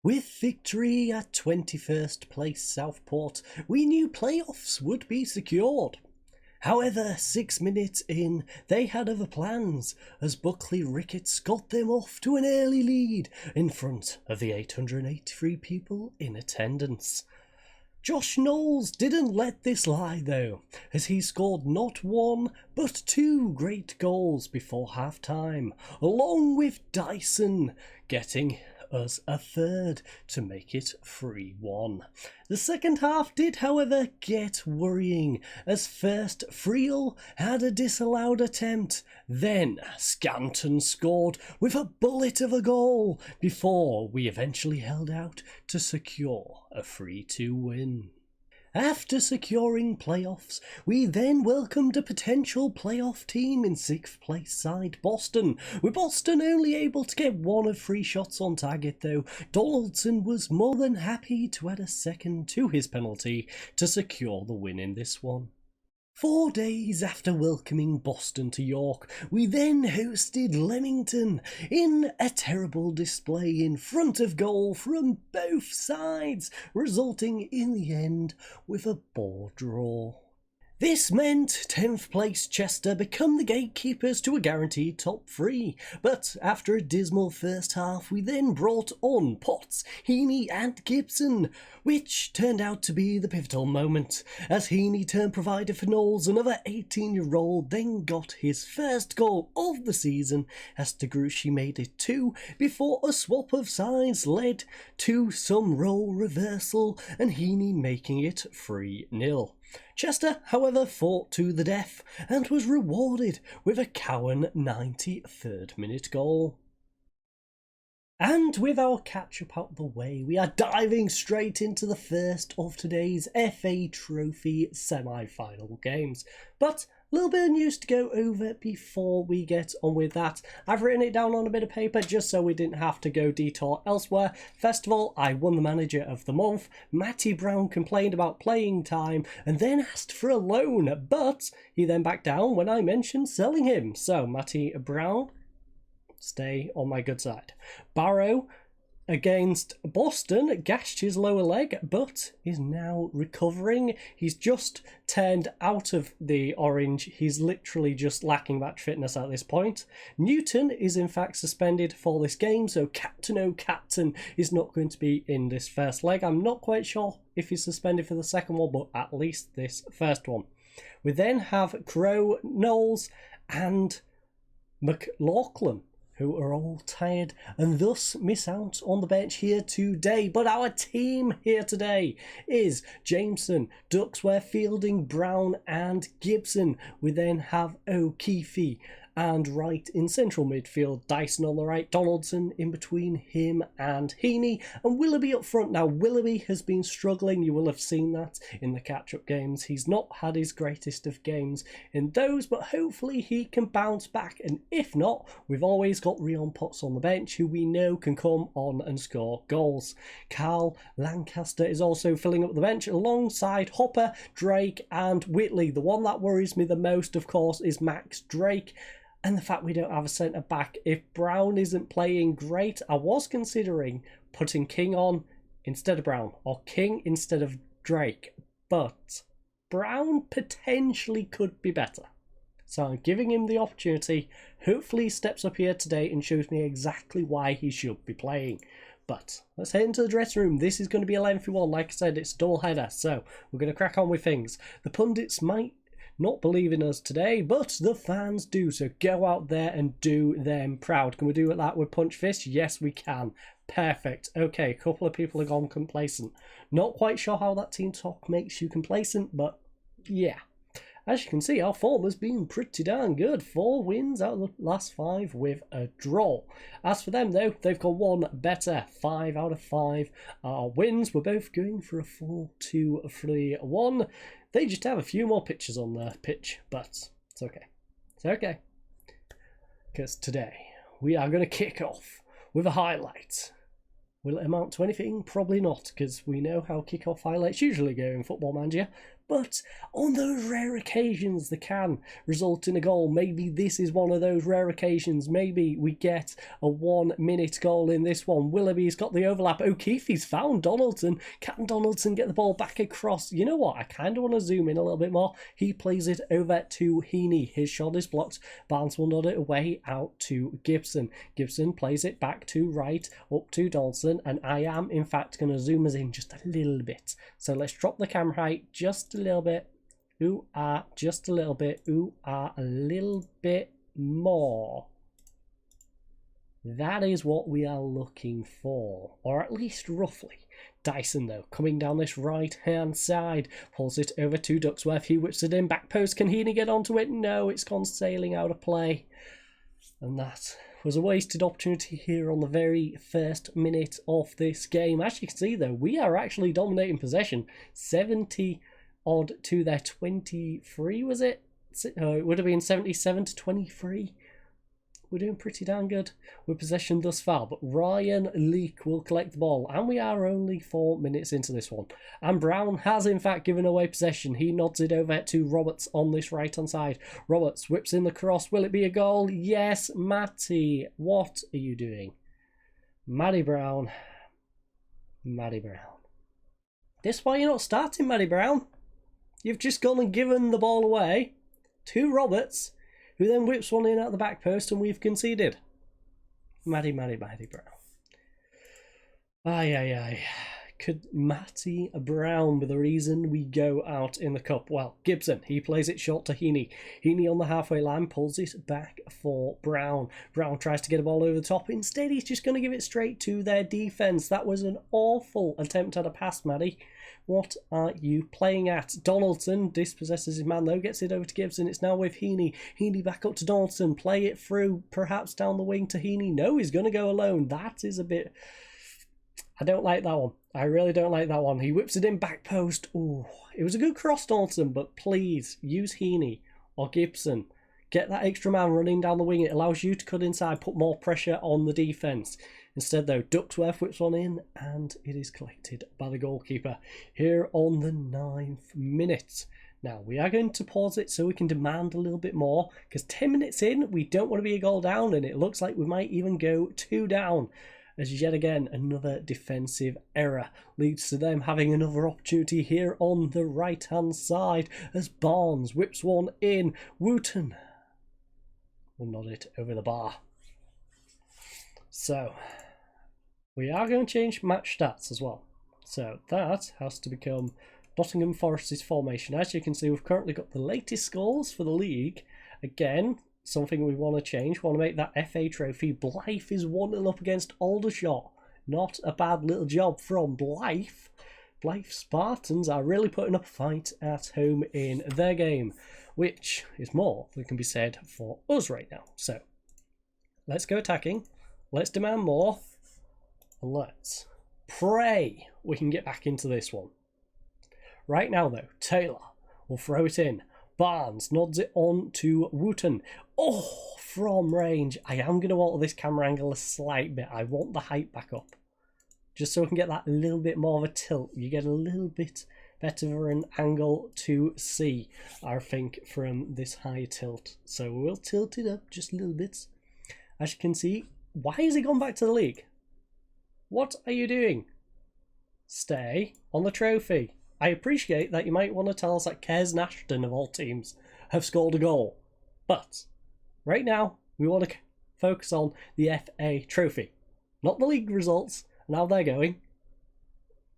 With victory at 21st place Southport, we knew playoffs would be secured. However, 6 minutes in, they had other plans, as Buckley Ricketts got them off to an early lead in front of the 883 people in attendance. Josh Knowles didn't let this lie though, as he scored not one but two great goals before half-time, along with Dyson getting us a third to make it 3-1. The second half did, however, get worrying, as first Friel had a disallowed attempt, then Scanton scored with a bullet of a goal, before we eventually held out to secure a 3-2 win. After securing playoffs, we then welcomed a potential playoff team in 6th place side Boston, with Boston only able to get one of 3 shots on target though. Donaldson was more than happy to add a second to his penalty to secure the win in this one. 4 days after welcoming Boston to York, we then hosted Leamington in a terrible display in front of goal from both sides, resulting in the end with a ball draw. This meant 10th place Chester become the gatekeepers to a guaranteed top 3, but after a dismal first half we then brought on Potts, Heaney and Gibson, which turned out to be the pivotal moment, as Heaney turned provider for Knowles. Another 18-year-old then got his first goal of the season as Degruschi made it 2, before a swap of sides led to some role reversal and Heaney making it 3-0. Chester, however, fought to the death and was rewarded with a Cowan 93rd minute goal. And with our catch-up out the way, we are diving straight into the first of today's FA Trophy semi-final games. But a little bit of news to go over before we get on with that. I've written it down on a bit of paper just so we didn't have to go detour elsewhere. First of all, I won the Manager of the Month. Matty Brown complained about playing time and then asked for a loan, but he then backed down when I mentioned selling him. So, Matty Brown, stay on my good side. Barrow against Boston gashed his lower leg but is now recovering. He's just turned out of the orange. He's literally just lacking match fitness at this point. Newton is in fact suspended for this game, so Captain O'Captain is not going to be in this first leg. I'm not quite sure if he's suspended for the second one, but at least this first one. We then have Crow, Knowles and McLaughlin, who are all tired and thus miss out on the bench here today. But our team here today is Jameson, Ducksworth, Fielding, Brown and Gibson. We then have O'Keefe and Wright in central midfield, Dyson on the right, Donaldson in between him and Heaney, and Willoughby up front. Now, Willoughby has been struggling. You will have seen that in the catch-up games. He's not had his greatest of games in those, but hopefully he can bounce back, and if not, we've always got Rion Potts on the bench, who we know can come on and score goals. Carl Lancaster is also filling up the bench alongside Hopper, Drake and Whitley. The one that worries me the most, of course, is Max Drake, and the fact we don't have a centre-back. If Brown isn't playing great, I was considering putting King on instead of Brown, or King instead of Drake, but Brown potentially could be better. So I'm giving him the opportunity. Hopefully he steps up here today and shows me exactly why he should be playing. But let's head into the dressing room. This is going to be a lengthy one. Like I said, it's a double header, so we're going to crack on with things. The pundits might not believe in us today, but the fans do, so go out there and do them proud. Can we do that with Punch Fist? Yes, we can. Perfect. Okay, a couple of people have gone complacent. Not quite sure how that team talk makes you complacent, but yeah. As you can see, our form has been pretty darn good. 4 wins out of the last 5 with a draw. As for them, though, they've got one better. 5 out of 5 are wins. We're both going for a 4-2-3-1. They just have a few more pitches on their pitch, but it's okay. It's okay. Because today, we are going to kick off with a highlight. Will it amount to anything? Probably not, because we know how kick-off highlights usually go in Football Manager. but on those rare occasions they can result in a goal. Maybe this is one of those rare occasions. Maybe we get a 1 minute goal in this one. Willoughby's got the overlap. O'Keefe's found Donaldson. Can Donaldson get the ball back across? You know what? I kind of want to zoom in a little bit more. He plays it over to Heaney. His shot is blocked. Barnes will nod it away out to Gibson. Gibson plays it back to right, up to Donaldson, and I am in fact going to zoom us in just a little bit. So let's drop the camera height just a little bit. Ooh, just a little bit. Ooh, a little bit more. That is what we are looking for, or at least roughly. Dyson, though, coming down this right-hand side, pulls it over to Ducksworth. He whips it in, back post. Can Heaney get onto it? No, it's gone sailing out of play. And that was a wasted opportunity here on the very first minute of this game. As you can see, though, we are actually dominating possession. 70 odd to their 23, was it? It would have been 77 to 23. We're doing pretty damn good with possession thus far, but Ryan Leake will collect the ball, and we are only 4 minutes into this one. And Brown has in fact given away possession. He nods it over to Roberts on this right-hand side. Roberts whips in the cross. Will it be a goal? Yes, Matty. What are you doing? Matty Brown. Matty Brown. This is why you're not starting, Matty Brown. You've just gone and given the ball away to Roberts, who then whips one in at the back post, and we've conceded. Matty Brown. Aye. Could Matty Brown be the reason we go out in the cup? Well, Gibson, he plays it short to Heaney. Heaney on the halfway line pulls it back for Brown. Brown tries to get a ball over the top. Instead, he's just going to give it straight to their defence. That was an awful attempt at a pass, Matty. What are you playing at? Donaldson dispossesses his man, though, gets it over to Gibson. It's now with Heaney. Heaney back up to Donaldson. Play it through, perhaps down the wing to Heaney. No, he's going to go alone. That is a bit... I don't like that one. I really don't like that one. He whips it in back post. Ooh, it was a good cross, Donaldson, but please use Heaney or Gibson. Get that extra man running down the wing. It allows you to cut inside, put more pressure on the defence. Instead, though, Ducksworth whips one in, and it is collected by the goalkeeper here on the 9th minute. Now, we are going to pause it so we can demand a little bit more, because 10 minutes in, we don't want to be a goal down, and it looks like we might even go 2 down. As yet again, another defensive error leads to them having another opportunity here on the right-hand side as Barnes whips one in. Wooten will nod it over the bar. So, we are going to change match stats as well. So, that has to become Nottingham Forest's formation. As you can see, we've currently got the latest scores for the league. Again, something we want to change. We want to make that FA trophy. Blythe is 1-0 up against Aldershot. Not a bad little job from Blythe. Blythe Spartans are really putting up a fight at home in their game, which is more than can be said for us right now. So, let's go attacking. Let's demand more. And let's pray we can get back into this one. Right now, though, Taylor will throw it in. Barnes nods it on to Wooten. Oh, from range. I am going to alter this camera angle a slight bit. I want the height back up, just so we can get that little bit more of a tilt. You get a little bit better of an angle to see, I think, from this high tilt. So we'll tilt it up just a little bit. As you can see, why has he gone back to the league? What are you doing? Stay on the trophy. I appreciate that you might want to tell us that Kez and Ashton, of all teams, have scored a goal. But right now, we want to focus on the FA trophy, not the league results and how they're going.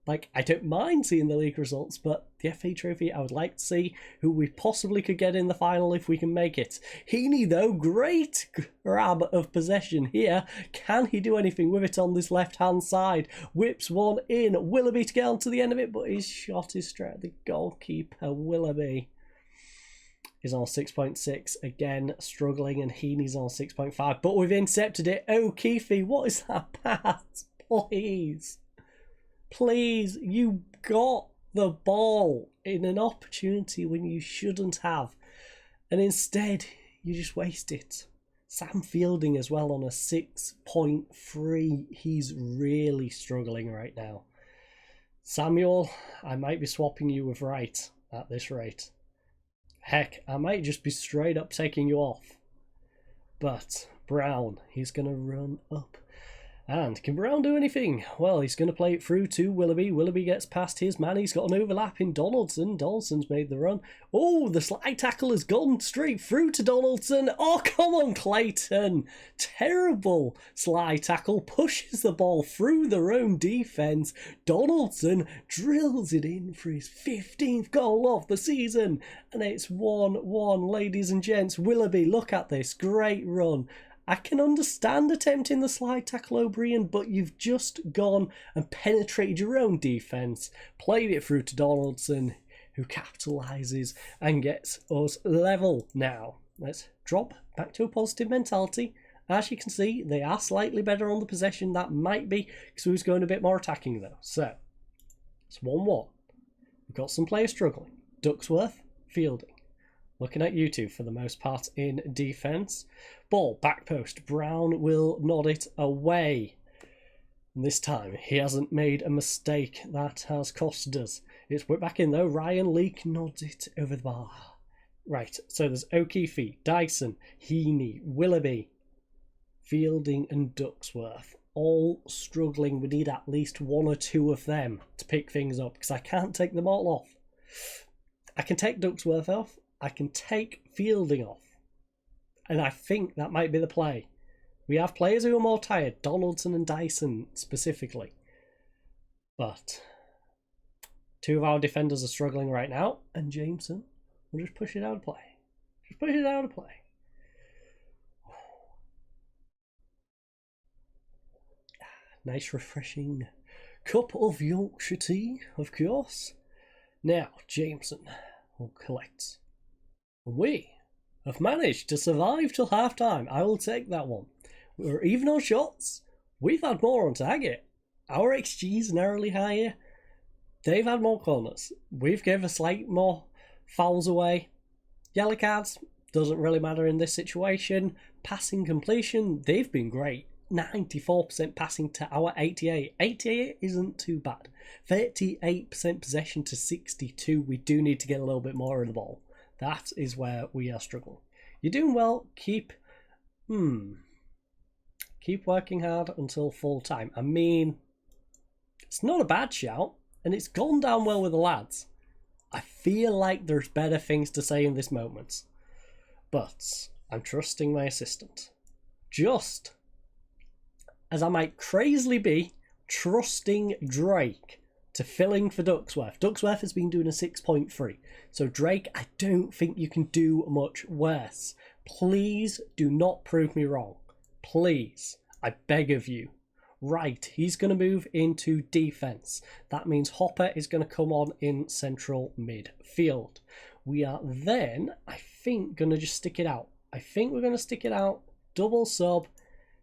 Like, I don't mind seeing the league results, but the FA trophy, I would like to see who we possibly could get in the final if we can make it. Heaney, though, great grab of possession here. Can he do anything with it on this left-hand side? Whips one in. Willoughby to get onto the end of it, but his shot is straight at the goalkeeper. Willoughby is on 6.6, again struggling, and Heaney's on 6.5, but we've intercepted it. O'Keefe, what is that pass? Please. Please, you got the ball in an opportunity when you shouldn't have, and instead you just waste it. Sam Fielding as well on a 6.3. He's really struggling right now. Samuel, I might be swapping you with Wright. at this rate. Heck, I might just be straight up taking you off. But Brown, he's going to run up. And can Brown do anything? Well, he's going to play it through to Willoughby. Willoughby gets past his man. He's got an overlap in Donaldson. Donaldson's made the run. Oh, the slide tackle has gone straight through to Donaldson. Oh, come on, Clayton. Terrible slide tackle. Pushes the ball through their own defence. Donaldson drills it in for his 15th goal of the season. And it's 1-1, ladies and gents. Willoughby, look at this. Great run. I can understand attempting the slide tackle, O'Brien, but you've just gone and penetrated your own defence, played it through to Donaldson, who capitalises and gets us level now. Let's drop back to a positive mentality. As you can see, they are slightly better on the possession. That might be because we was going a bit more attacking, though. So, it's 1-1. We've got some players struggling. Ducksworth, fielding. Looking at you two for the most part in defence. Ball, back post. Brown will nod it away. And this time, he hasn't made a mistake that has cost us. It's whipped back in though. Ryan Leake nods it over the bar. Right, so there's O'Keefe, Dyson, Heaney, Willoughby, Fielding and Ducksworth. All struggling. We need at least one or two of them to pick things up because I can't take them all off. I can take Ducksworth off. I can take Fielding off. And I think that might be the play. We have players who are more tired. Donaldson and Dyson specifically. But two of our defenders are struggling right now. And Jameson will just push it out of play. Just push it out of play. Nice refreshing cup of Yorkshire tea, of course. Now, Jameson will collect. We have managed to survive till half-time. I will take that one. We're even on shots. We've had more on target. Our XG is narrowly higher. They've had more corners. We've given a slight more fouls away. Yellow cards, doesn't really matter in this situation. Passing completion, they've been great. 94% passing to our 88. 88 isn't too bad. 38% possession to 62. We do need to get a little bit more of the ball. That is where we are struggling. You're doing well. Keep working hard until full time. I mean, it's not a bad shout, and it's gone down well with the lads. I feel like there's better things to say in this moment. But I'm trusting my assistant. Just as I might crazily be trusting Drake to fill in for Ducksworth. Ducksworth has been doing a 6.3. So Drake, I don't think you can do much worse. Please do not prove me wrong. Please. I beg of you. Right, he's going to move into defence. That means Hopper is going to come on in central midfield. We are then, I think, going to just stick it out. I think we're going to stick it out. Double sub.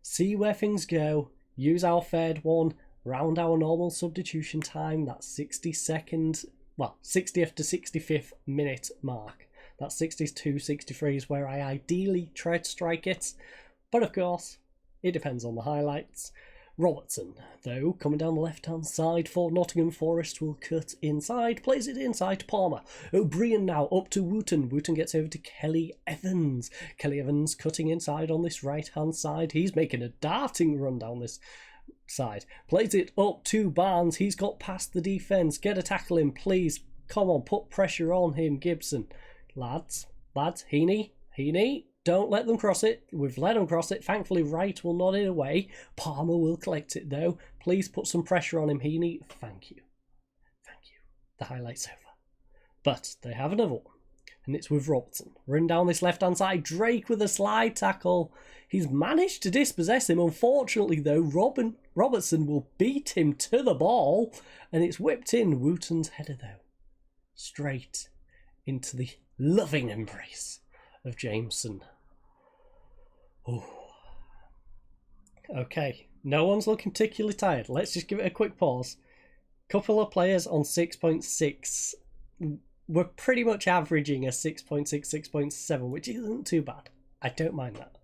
See where things go. Use our third one. Round our normal substitution time, that's 60 seconds, well, 60th to 65th minute mark. That 62, 63 is where I ideally try to strike it. But of course, it depends on the highlights. Robertson, though, coming down the left-hand side for Nottingham Forest, will cut inside, plays it inside to Palmer. O'Brien now up to Wooten. Wooten gets over to Kelly Evans. Kelly Evans cutting inside on this right-hand side. He's making a darting run down this side. Plays it up to Barnes. He's got past the defence. Get a tackle in, please. Come on, put pressure on him, Gibson. Lads, Heaney, don't let them cross it. We've let them cross it. Thankfully, Wright will nod it away. Palmer will collect it, though. Please put some pressure on him, Heaney. Thank you. The highlight's over. But they have another one. And it's with Robertson. Run down this left-hand side. Drake with a slide tackle. He's managed to dispossess him. Unfortunately, though, Robertson will beat him to the ball. And it's whipped in. Wooten's header, though. Straight into the loving embrace of Jameson. Oh. Okay. No one's looking particularly tired. Let's just give it a quick pause. Couple of players on 6.6. We're pretty much averaging a 6.6, 6.7, which isn't too bad. I don't mind that.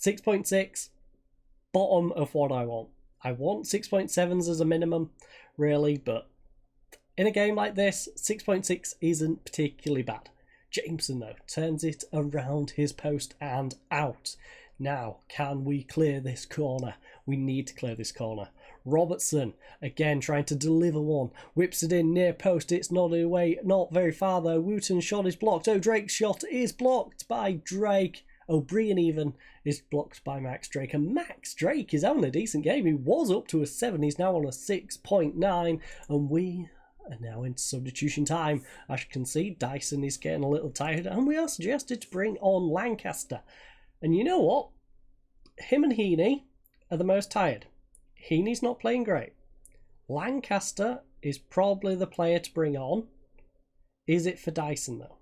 6.6, bottom of what I want. I want 6.7s as a minimum, really, but In a game like this, 6.6 isn't particularly bad. Jameson, though, turns it around his post and out. Now, can we clear this corner? We need to clear this corner. Robertson, again, trying to deliver one. Whips it in near post. It's not away, not very far, though. Wooten's shot is blocked. Oh, Drake's shot is blocked by Drake. O'Brien even is blocked by Max Drake. And Max Drake is having a decent game. He was up to a 7. He's now on a 6.9. And we are now into substitution time. As you can see, Dyson is getting a little tired. And we are suggested to bring on Lancaster. And you know what? Him and Heaney are the most tired. Heaney's not playing great. Lancaster is probably the player to bring on. Is it for Dyson, though?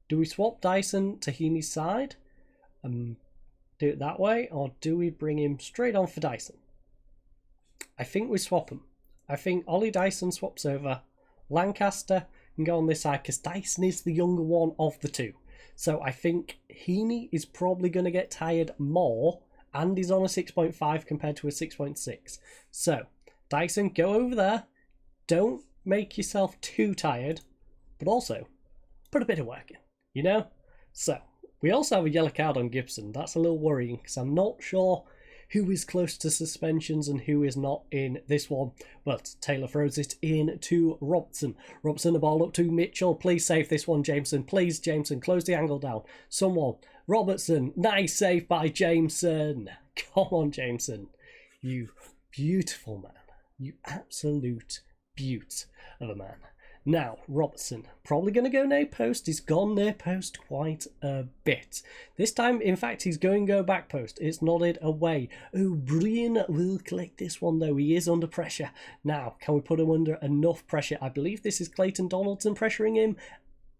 Do we swap Dyson to Heaney's side and do it that way? Or do we bring him straight on for Dyson? I think we swap him. I think Ollie Dyson swaps over. Lancaster can go on this side because Dyson is the younger one of the two. So I think Heaney is probably going to get tired more, and he's on a 6.5 compared to a 6.6. So Dyson, go over there. Don't make yourself too tired, but also put a bit of work in, you know? So we also have a yellow card on Gibson. That's a little worrying because I'm not sure who is close to suspensions and who is not in this one. But Taylor throws it in to Robson. Robson, the ball up to Mitchell. Please save this one, Jameson. Please, Jameson, close the angle down. Someone. Robertson. Nice save by Jameson. Come on, Jameson. You beautiful man. You absolute beaut of a man. Now, Robertson, probably going to go near post. He's gone near post quite a bit. This time, in fact, he's going to go back post. It's nodded away. O'Brien will collect this one, though. He is under pressure. Now, can we put him under enough pressure? I believe this is Clayton Donaldson pressuring him.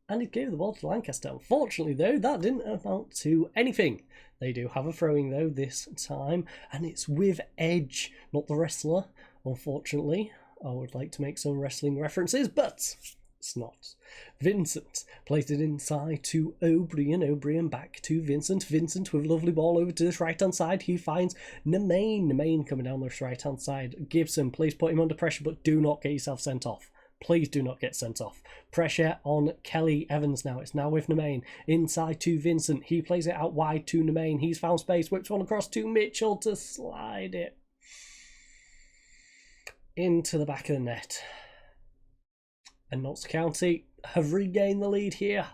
And he gave the ball to Lancaster. Unfortunately, though, that didn't amount to anything. They do have a throwing, though, this time. And it's with Edge, not the wrestler, unfortunately. I would like to make some wrestling references, but it's not. Vincent plays it inside to O'Brien. O'Brien back to Vincent. Vincent with a lovely ball over to this right-hand side. He finds Nemain. Nemain coming down this right-hand side. Gibson, please put him under pressure, but do not get yourself sent off. Please do not get sent off. Pressure on Kelly Evans now. It's now with Nemain. Inside to Vincent. He plays it out wide to Nemain. He's found space. Whips one across to Mitchell to slide it into the back of the net. And Notts County have regained the lead here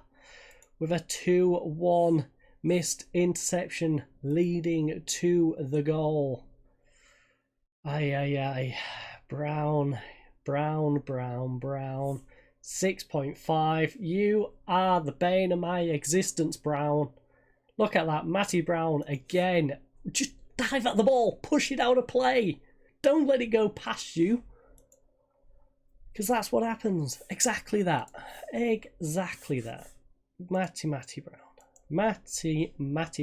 with a 2-1 missed interception leading to the goal. Aye. Brown. 6.5. You are the bane of my existence, Brown. Look at that. Matty Brown again. Just dive at the ball. Push it out of play. Don't let it go past you. Because that's what happens. Exactly that. Matty Brown. Matty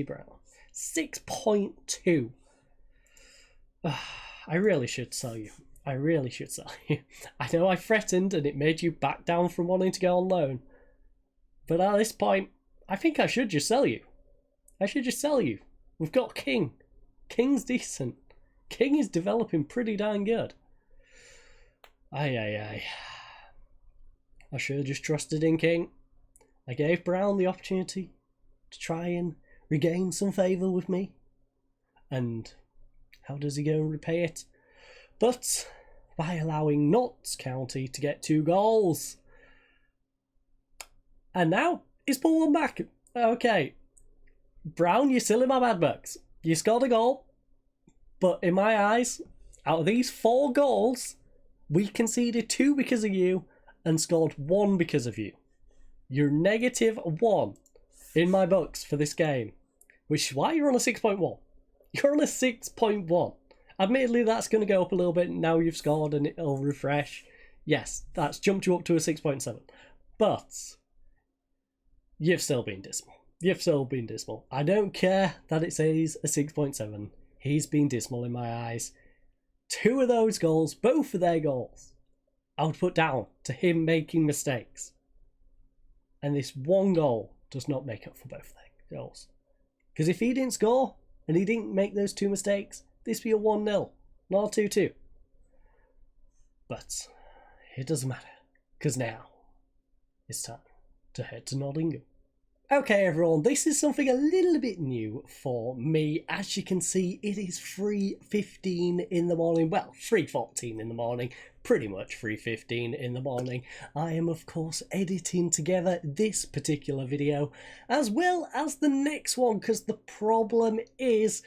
Brown. 6.2. I really should sell you. I know I threatened and it made you back down from wanting to go on loan. But at this point, I think I should just sell you. We've got King. King's decent. King is developing pretty darn good. Aye. I should have just trusted in King. I gave Brown the opportunity to try and regain some favour with me. And how does he go and repay it? But by allowing Notts County to get 2 goals. And now he's put one back. Okay. Brown, you're still in my bad books. You scored a goal. But in my eyes, out of these 4 goals, we conceded 2 because of you and scored 1 because of you. You're -1 in my books for this game, which is why you're on a 6.1. You're on a 6.1. Admittedly, that's going to go up a little bit now you've scored and it'll refresh. Yes, that's jumped you up to a 6.7. But you've still been dismal. I don't care that it says a 6.7. He's been dismal in my eyes. 2 of those goals, both of their goals, I would put down to him making mistakes. And this 1 goal does not make up for both their goals. Because if he didn't score and he didn't make those 2 mistakes, this would be a 1-0, not a 2-2. But it doesn't matter. because now it's time to head to Nottingham. Okay everyone, this is something a little bit new for me. As you can see, it is 3:15 in the morning, well 3:14 in the morning, pretty much 3:15 in the morning. I am of course editing together this particular video as well as the next one, because the problem is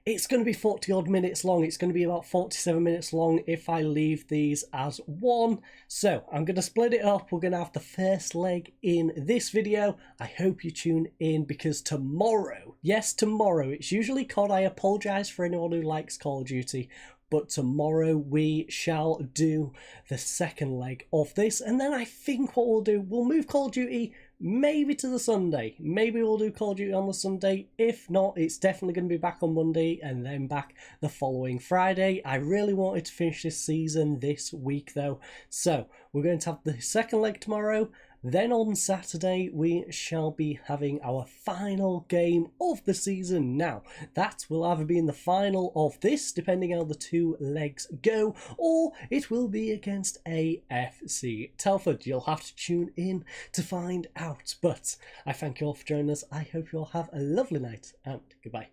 it's going to be 40 odd minutes long. It's going to be about 47 minutes long if I leave these as one. So I'm going to split it up. We're going to have the first leg in this video. I hope you tune in, because tomorrow, yes tomorrow, it's usually COD. I apologise for anyone who likes Call of Duty, but tomorrow we shall do the second leg of this. And then I think what we'll do, we'll move Call of Duty maybe to the Sunday. Maybe we'll do Call of Duty on the Sunday. If not, it's definitely going to be back on Monday and then back the following Friday. I really wanted to finish this season this week though. So we're going to have the second leg tomorrow. Then on Saturday, we shall be having our final game of the season. Now, that will either be in the final of this, depending how the two legs go, or it will be against AFC Telford. You'll have to tune in to find out. But I thank you all for joining us. I hope you all have a lovely night, and goodbye.